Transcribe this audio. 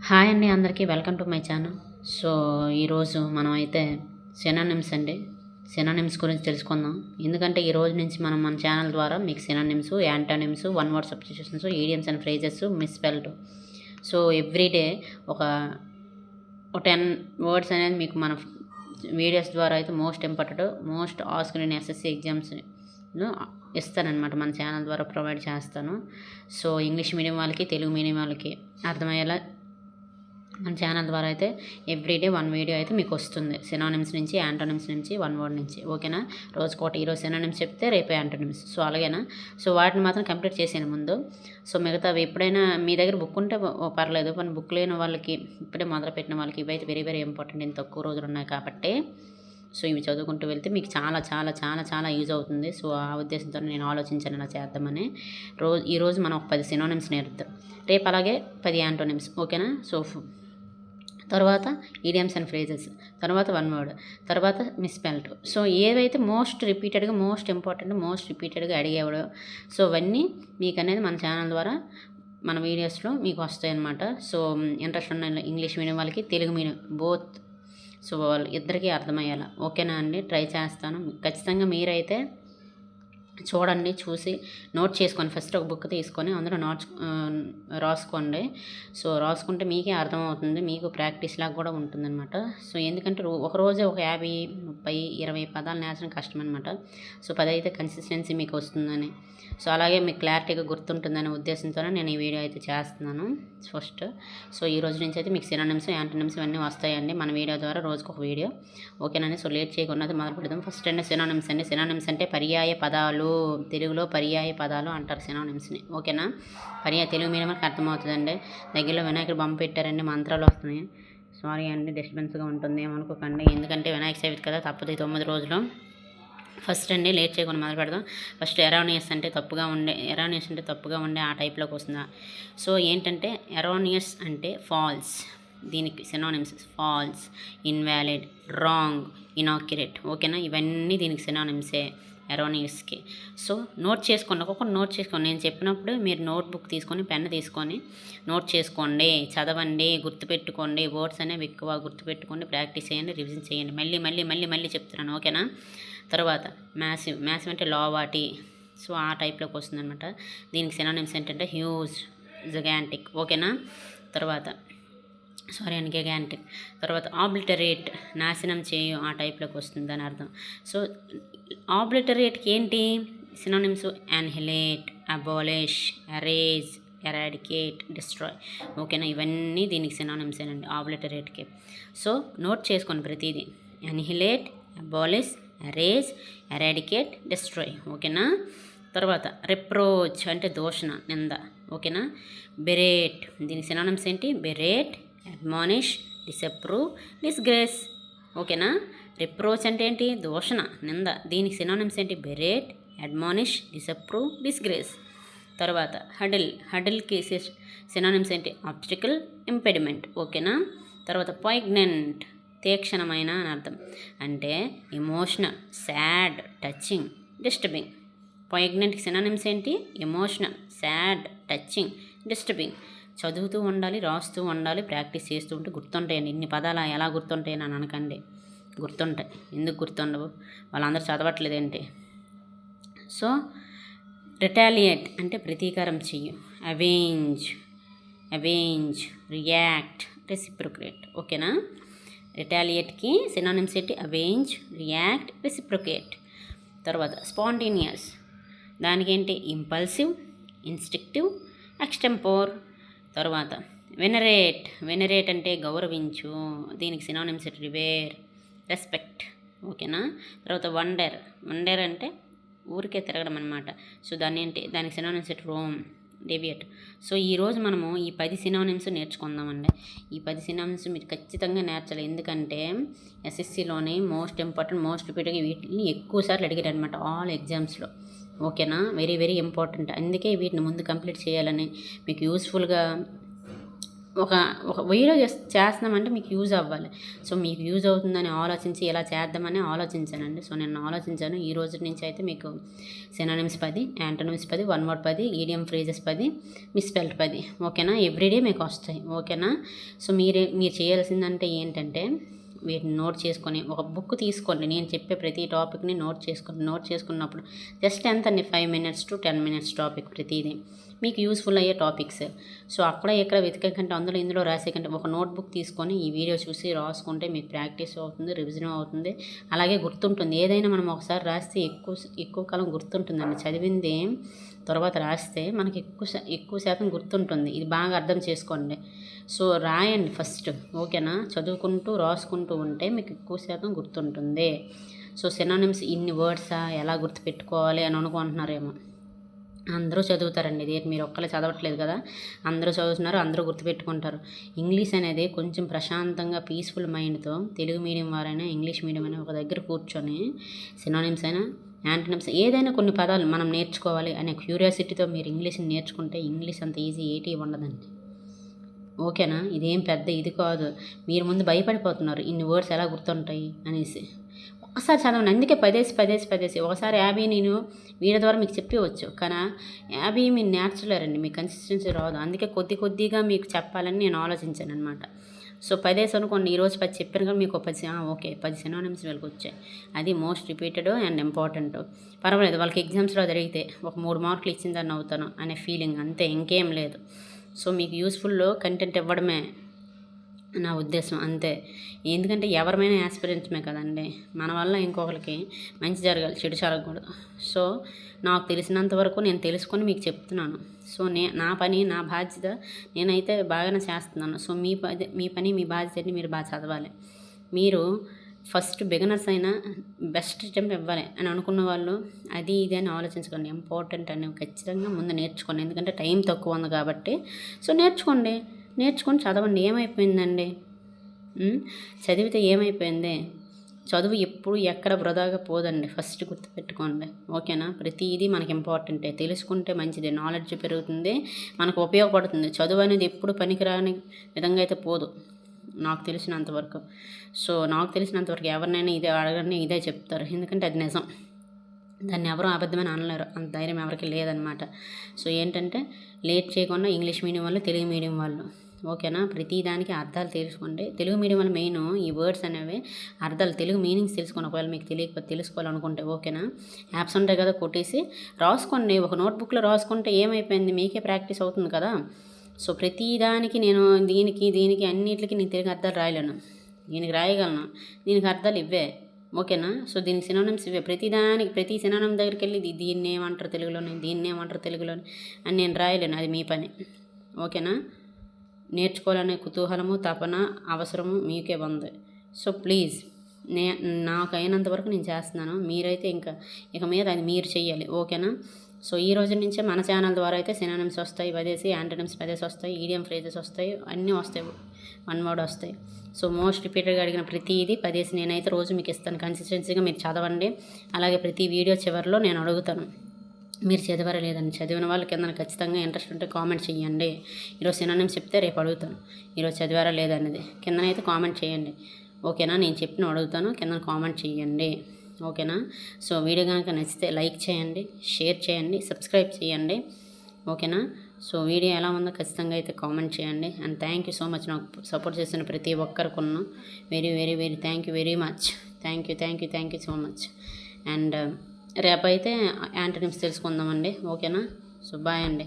Hi అండి, అందరికీ welcome to my channel. So ఈరోజు మనం అయితే సినానిమ్స్ గురించి తెలుసుకుందాం. ఎందుకంటే ఈ రోజు నుంచి మనం మన ఛానల్ ద్వారా మీకు synonyms, antonyms, one word substitutions, idioms and phrases, misspelled, so everyday ఒక 10 వర్డ్స్ అనేది మీకు మన వీడియోస్ ద్వారా అయితే most important, most asked in SSC exams ఇస్తానన్నమాట. మన ఛానల్ ద్వారా ప్రొవైడ్ చేస్తాను. సో ఇంగ్లీష్ మీడియం వాళ్ళకి, తెలుగు మీడియం వాళ్ళకి అర్థమయ్యేలా మన ఛానల్ ద్వారా అయితే ఎవ్రీడే 1 వీడియో అయితే మీకు వస్తుంది. సినానిమ్స్ నుంచి, యాంటోనిమ్స్ నుంచి, 1 వర్డ్ నుంచి. ఓకేనా? రోజుకోటి. ఈరోజు సినానిమ్స్ చెప్తే రేపు యాంటోనిమ్స్. సో అలాగేనా? సో వాటిని మాత్రం కంప్లీట్ చేసాను ముందు. సో మిగతావి ఎప్పుడైనా మీ దగ్గర బుక్ ఉంటే పర్లేదు, కానీ బుక్ లేని వాళ్ళకి, ఇప్పుడే మొదలుపెట్టిన వాళ్ళకి ఇవైతే వెరీ వెరీ ఇంపార్టెంట్. ఇంత తక్కువ రోజులు ఉన్నాయి కాబట్టి సో ఇవి చదువుకుంటూ వెళ్తే మీకు చాలా చాలా చాలా చాలా యూజ్ అవుతుంది. సో ఆ ఉద్దేశంతో నేను ఆలోచించాను ఇలా చేద్దామని. ఈరోజు మనం ఒక 10 సినానిమ్స్ నేర్పుతాం, రేపు అలాగే 10 యాంటోనిమ్స్. ఓకేనా? సో తర్వాత ఈడియమ్స్ అండ్ ఫ్రేజెస్, తర్వాత 1 వర్డ్, తర్వాత మిస్స్పెల్డ్. సో ఏవైతే మోస్ట్ రిపీటెడ్గా, మోస్ట్ ఇంపార్టెంట్, మోస్ట్ రిపీటెడ్గా అడిగేవాడు, సో అవన్నీ మీకు అనేది మన ఛానల్ ద్వారా మన వీడియోస్లో మీకు వస్తాయి అన్నమాట. సో ఇంట్రెస్ట్ ఉన్న ఇంగ్లీష్ మీడియం వాళ్ళకి, తెలుగు మీడియం బోత్, సో వాళ్ళు ఇద్దరికీ అర్థమయ్యేలా. ఓకేనా అండి? ట్రై చేస్తాను. ఖచ్చితంగా మీరైతే చూడండి, చూసి నోట్ చేసుకోండి. ఫస్ట్ ఒక బుక్ తీసుకొని అందులో నోట్స్ రాసుకోండి. సో రాసుకుంటే మీకే అర్థమవుతుంది, మీకు ప్రాక్టీస్ లాగా కూడా ఉంటుందన్నమాట. సో ఎందుకంటే ఒకరోజే ఒక 50, 30, 20 పదాలు నేర్చడం కష్టం అనమాట. సో 10 అయితే కన్సిస్టెన్సీ మీకు వస్తుందని, సో అలాగే మీకు క్లారిటీగా గుర్తుంటుందనే ఉద్దేశంతోనే నేను ఈ వీడియో అయితే చేస్తున్నాను ఫస్ట్. సో ఈ రోజు నుంచి అయితే మీకు సినానిమ్స్, యాంటోనిమ్స్ ఇవన్నీ వస్తాయండి మన వీడియో ద్వారా, రోజుకు ఒక వీడియో. ఓకేనండి? సో లేట్ చేయకుండా మొదలు పెడదాం. ఫస్ట్ అండి సినానిమ్స్ అండి. సినానిమ్స్ అంటే పర్యాయ పదాలు, తెలుగులో పర్యాయ పదాలు అంటారు సినానిమ్స్ని. ఓకేనా? తెలుగు మీడియం మనకు అర్థమవుతుందండి. దగ్గరలో వినాయకుడు బొమ్మ పెట్టారండి, మంత్రాలు వస్తున్నాయి. సారీ అండి, డిస్టర్బెన్స్గా ఉంటుంది ఏమనుకోకండి, ఎందుకంటే వినాయక చవితి కదా, తప్పదు 9 రోజులు. ఫస్ట్ అండి లేట్ చేయకుండా మొదలు పెడదాం. ఫస్ట్ ఎరానియస్ అంటే తప్పుగా ఉండే ఆ టైప్లోకి వస్తుందా. సో ఏంటంటే ఎరానియస్ అంటే ఫాల్స్, దీనికి సినానిమ్స్ ఫాల్స్, ఇన్వాలిడ్, రాంగ్, ఇనాక్యురేట్. ఓకేనా? ఇవన్నీ దీనికి సినానిమ్సే ఎరానియస్కి. సో నోట్ చేసుకోండి, ఒక్కొక్కటి నోట్ చేసుకోండి. నేను చెప్పినప్పుడు మీరు నోట్బుక్ తీసుకొని, పెన్ తీసుకొని నోట్ చేసుకోండి, చదవండి, గుర్తుపెట్టుకోండి. వర్డ్స్ అనేవి ఎక్కువ గుర్తుపెట్టుకోండి, ప్రాక్టీస్ చేయండి, రివిజన్ చేయండి. మళ్ళీ మళ్ళీ మళ్ళీ మళ్ళీ చెప్తున్నాను. ఓకేనా? తర్వాత మ్యాసివ్ అంటే లావాటి, సో ఆ టైప్లోకి వస్తుందన్నమాట. దీనికి సినానిమ్స్ ఏంటంటే హ్యూజ్, జిగాంటిక్. ఓకేనా? తర్వాత గిగాంటిక్. తర్వాత ఆబ్లిటరేట్, నాశనం చేయు, ఆ టైప్లోకి వస్తుంది దాని అర్థం. సో ఆబ్లిటరేట్కి ఏంటి సినానిమ్స్? Annihilate, abolish, erase, eradicate, destroy. ఓకేనా? ఇవన్నీ దీనికి సినానిమ్సేనండి ఆబ్లిటరేట్కి. సో నోట్ చేసుకోండి ప్రతిదీ. Annihilate, abolish, erase, eradicate, destroy. ఓకేనా? తర్వాత రిప్రోచ్ అంటే దూషణ, నింద. ఓకేనా? బెరేట్, దీనికి సినానిమ్స్ ఏంటి? Berate, admonish, disapprove, disgrace. ఓకేనా? రిప్రోచ్ అంటే ఏంటి? దూషణ, నింద. దీనికి సినానిమ్స్ ఏంటి? Berate, admonish, disapprove, disgrace. తర్వాత హడిల్కి సినానిమ్స్ ఏంటి? Obstacle, impediment. ఓకేనా? తర్వాత పాయిగ్నెంట్, తీక్షణమైన అని అర్థం. అంటే ఎమోషనల్, సాడ్, టచింగ్, డిస్టర్బింగ్. పాయిగ్నెంట్కి సినానిమ్స్ ఏంటి? Emotional, sad, touching, disturbing. చదువుతూ ఉండాలి, రాస్తూ ఉండాలి, ప్రాక్టీస్ చేస్తూ ఉంటే గుర్తుంటాయండి. ఇన్ని పదాలు ఎలా గుర్తుంటాయని అని అనకండి, గుర్తుంటాయి. ఎందుకు గుర్తుండవు? వాళ్ళందరూ చదవట్లేదేంటి? సో రిటాలియేట్ అంటే ప్రతీకారం చెయ్యి. Avenge, react, reciprocate. ఓకేనా? రిటాలియేట్కి సినానిమ్స్ ఏంటి? Avenge, react, reciprocate. తర్వాత స్పాంటేనియస్, దానికి ఏంటి? Impulsive, instinctive, extempore. తర్వాత వెనరేట్ అంటే గౌరవించు, దీనికి సినానిమ్స్ రివేర్, రెస్పెక్ట్. ఓకేనా? తర్వాత వండర్ అంటే ఊరికే తిరగడం అనమాట. సో దానికి సినానిమ్స్ రోమ్, డేవియేట్. సో ఈరోజు మనము ఈ 10 సినానిమ్స్ నేర్చుకుందామండి. ఈ 10 సినానిమ్స్ మీరు ఖచ్చితంగా నేర్చాలి, ఎందుకంటే ఎస్ఎస్సిలోని మోస్ట్ ఇంపార్టెంట్, మోస్ట్ రిపీటెడ్గా వీటిని ఎక్కువసార్లు అడిగారు అనమాట ఆల్ ఎగ్జామ్స్లో. ఓకేనా? Very very important. అందుకే వీటిని ముందు కంప్లీట్ చేయాలని, మీకు యూస్ఫుల్గా ఒక ఒక వీడియో చేస్తున్నామంటే మీకు యూజ్ అవ్వాలి. సో మీకు యూజ్ అవుతుందని ఆలోచించి ఇలా చేద్దామని ఆలోచించానండి. సో నేను ఆలోచించాను. ఈ రోజు నుంచి అయితే మీకు synonyms 10, antonyms 10, one word 10, ఈడియం phrases 10, మిస్‌స్పెల్డ్ 10 ఓకేనా. ఎవ్రీడే మీకు వస్తాయి ఓకేనా. సో మీరు చేయాల్సిందంటే ఏంటంటే వీటిని నోట్ చేసుకొని ఒక బుక్ తీసుకోండి. నేను చెప్పే ప్రతి టాపిక్ని నోట్ చేసుకోండి. నోట్ చేసుకున్నప్పుడు జస్ట్ ఎంతండి 5 minutes to 10 minutes టాపిక్ ప్రతిదీ మీకు యూస్ఫుల్ అయ్యే టాపిక్స్. సో అక్కడ ఇక్కడ వెతికే కంటే అందులో ఇందులో రాసే కంటే ఒక నోట్బుక్ తీసుకొని ఈ వీడియో చూసి రాసుకుంటే మీకు ప్రాక్టీస్ అవుతుంది, రివిజన్ అవుతుంది, అలాగే గుర్తుంటుంది. ఏదైనా మనం ఒకసారి రాస్తే ఎక్కువ కాలం గుర్తుంటుందండి. చదివింది తర్వాత రాస్తే మనకి ఎక్కువ శాతం గుర్తుంటుంది. ఇది బాగా అర్థం చేసుకోండి. సో రాయండి ఫస్ట్ ఓకేనా. చదువుకుంటూ రాసుకుంటూ ఉంటే మీకు ఎక్కువ శాతం గుర్తుంటుంది. సో సినానిమ్స్ ఇన్ని వర్డ్సా ఎలా గుర్తుపెట్టుకోవాలి అని అనుకుంటున్నారేమో. అందరూ చదువుతారండి. ఇది మీరు ఒక్కరే చదవట్లేదు కదా, అందరూ చదువుతున్నారు, అందరూ గుర్తుపెట్టుకుంటారు. ఇంగ్లీష్ అనేది కొంచెం ప్రశాంతంగా పీస్ఫుల్ మైండ్తో తెలుగు మీడియం వారైనా ఇంగ్లీష్ మీడియం అయినా ఒక దగ్గర కూర్చొని సినానిమ్స్ అయినా యాంటోనిమ్స్ ఏదైనా కొన్ని పదాలు మనం నేర్చుకోవాలి అనే క్యూరియాసిటీతో మీరు ఇంగ్లీష్ని నేర్చుకుంటే ఇంగ్లీష్ అంత ఈజీ ఏటీ ఉండదండి ఓకేనా. ఇదేం పెద్ద ఇది కాదు. మీరు ముందు భయపడిపోతున్నారు ఇన్ని వర్డ్స్ ఎలా గుర్తుంటాయి అనేసి. ఒకసారి చదవండి. అందుకే పదేసి ఒకసారి 50 నేను వీడియో ద్వారా మీకు చెప్పవచ్చు, కానీ 50 మీరు నేర్చలేరండి, మీకు కన్సిస్టెన్సీ రాదు. అందుకే కొద్దిగా మీకు చెప్పాలని నేను ఆలోచించాను అనమాట. సో 10 అనుకోండి, ఈరోజు 10 చెప్పాను కానీ మీకు 10 ఓకే 10 సినానిమ్స్ వీళ్ళకి వచ్చాయి. అది మోస్ట్ రిపీటెడ్ అండ్ ఇంపార్టెంట్. పర్వాలేదు, వాళ్ళకి ఎగ్జామ్స్లో జరిగితే ఒక 3 మార్కులు ఇచ్చిందని అవుతాను అనే ఫీలింగ్, అంతే, ఇంకేం లేదు. సో మీకు యూస్ఫుల్లో కంటెంట్ ఇవ్వడమే నా ఉద్దేశం, అంతే. ఎందుకంటే ఎవరమైనా యాస్పిరెంట్స్మే కదండి. మన వల్ల ఇంకొకరికి మంచి జరగాలి, చెడు జరగకూడదు. సో నాకు తెలిసినంత వరకు నేను తెలుసుకొని మీకు చెప్తున్నాను. సో నా పని నా బాధ్యత నేనైతే బాగానే చేస్తున్నాను. సో మీ పని మీ బాధ్యతని మీరు బాగా చదవాలి. మీరు ఫస్ట్ బిగినర్స్ అయినా బెస్ట్ అటెంప్ట్ ఇవ్వాలి అని అనుకున్న వాళ్ళు అది ఇది అని ఆలోచించుకోండి. ఇంపార్టెంట్ అని ఖచ్చితంగా ముందు నేర్చుకోండి. ఎందుకంటే టైం తక్కువ ఉంది కాబట్టి. సో నేర్చుకొని చదవండి. ఏమైపోయిందండి, చదివితే ఏమైపోయింది? చదువు ఎప్పుడు ఎక్కడ వృధాగా పోదండి. ఫస్ట్ గుర్తుపెట్టుకోండి ఓకేనా. ప్రతిదీ మనకి ఇంపార్టెంటే, తెలుసుకుంటే మంచిది, నాలెడ్జ్ పెరుగుతుంది, మనకు ఉపయోగపడుతుంది. చదువు అనేది ఎప్పుడు పనికిరాని విధంగా అయితే పోదు నాకు తెలిసినంతవరకు. సో నాకు తెలిసినంతవరకు ఎవరినైనా ఇదే అడగండి, ఇదే చెప్తారు. ఎందుకంటే అది నిజం, దాన్ని ఎవరూ అబద్ధమని అనలేరు. అంత ధైర్యం ఎవరికి లేదనమాట. సో ఏంటంటే లేట్ చేయకుండా ఇంగ్లీష్ మీడియం వాళ్ళు, తెలుగు మీడియం వాళ్ళు ఓకేనా, ప్రతి దానికి అర్థాలు తెలుసుకోండి. తెలుగు మీడియం వల్ల మెయిన్ ఈ వర్డ్స్ అనేవి అర్థాలు, తెలుగు మీనింగ్స్ తెలుసుకోండి. ఒకవేళ మీకు తెలియకపోతే తెలుసుకోవాలనుకుంటే ఓకేనా. యాప్స్ ఉంటాయి కదా, కొట్టేసి రాసుకోండి. ఒక నోట్బుక్లో రాసుకుంటే ఏమైపోయింది, మీకే ప్రాక్టీస్ అవుతుంది కదా. సో ప్రతి దానికి నేను దీనికి అన్నిటికి నేను తెలుగు అర్థాలు రాయలేను. దీనికి రాయగలను, దీనికి అర్థాలు ఇవే ఓకేనా. సో దీనికి సినానిమ్స్ ఇవే. ప్రతి సినానిమ్ దగ్గరికి వెళ్ళి దీన్ని ఏమంటారు తెలుగులోని అని నేను రాయలేను. అది మీ పని ఓకేనా. నేర్చుకోవాలనే కుతూహలము, తపన, అవసరము మీకే ఉంది. సో ప్లీజ్ నాకు అయినంత వరకు నేను చేస్తున్నాను. మీరైతే ఇక మీద అది మీరు చెయ్యాలి ఓకేనా. సో ఈ రోజు నుంచే మన ఛానల్ ద్వారా అయితే సినానిమ్స్ వస్తాయి, యాంటోనిమ్స్ 10 వస్తాయి, ఈడియం ఫ్రేజెస్ వస్తాయి, అన్నీ వస్తాయి, వన్ వర్డ్ వస్తాయి. సో మోస్ట్ రిపీటెడ్గా అడిగిన ప్రతిదీ 10 నేనైతే రోజు మీకు ఇస్తాను. కన్సిస్టెన్సీగా మీరు చదవండి. అలాగే ప్రతి వీడియో చివరిలో నేను అడుగుతాను, మీరు చదివారా లేదని. చదివిన వాళ్ళు కింద ఖచ్చితంగా ఇంట్రెస్ట్ ఉంటే కామెంట్ చేయండి. ఈరోజు సినానిమ్స్ చెప్తే రేపు అడుగుతాను, ఈరోజు చదివారా లేదనేది కిందనైతే కామెంట్ చేయండి ఓకేనా. నేను చెప్పిన అడుగుతాను, కింద కామెంట్ చేయండి ఓకేనా. సో వీడియో కనుక నచ్చితే లైక్ చేయండి, షేర్ చేయండి, సబ్స్క్రైబ్ చేయండి ఓకేనా. సో వీడియో ఎలా ఉందో ఖచ్చితంగా అయితే కామెంట్ చేయండి. And thank you so much నాకు సపోర్ట్ చేస్తున్న ప్రతి ఒక్కరికున్న very thank you very much. Thank you so much. And రేపైతే యాంటోనిమ్స్ తెలుసుకుందామండి ఓకేనా. సో బాయ్ అండి.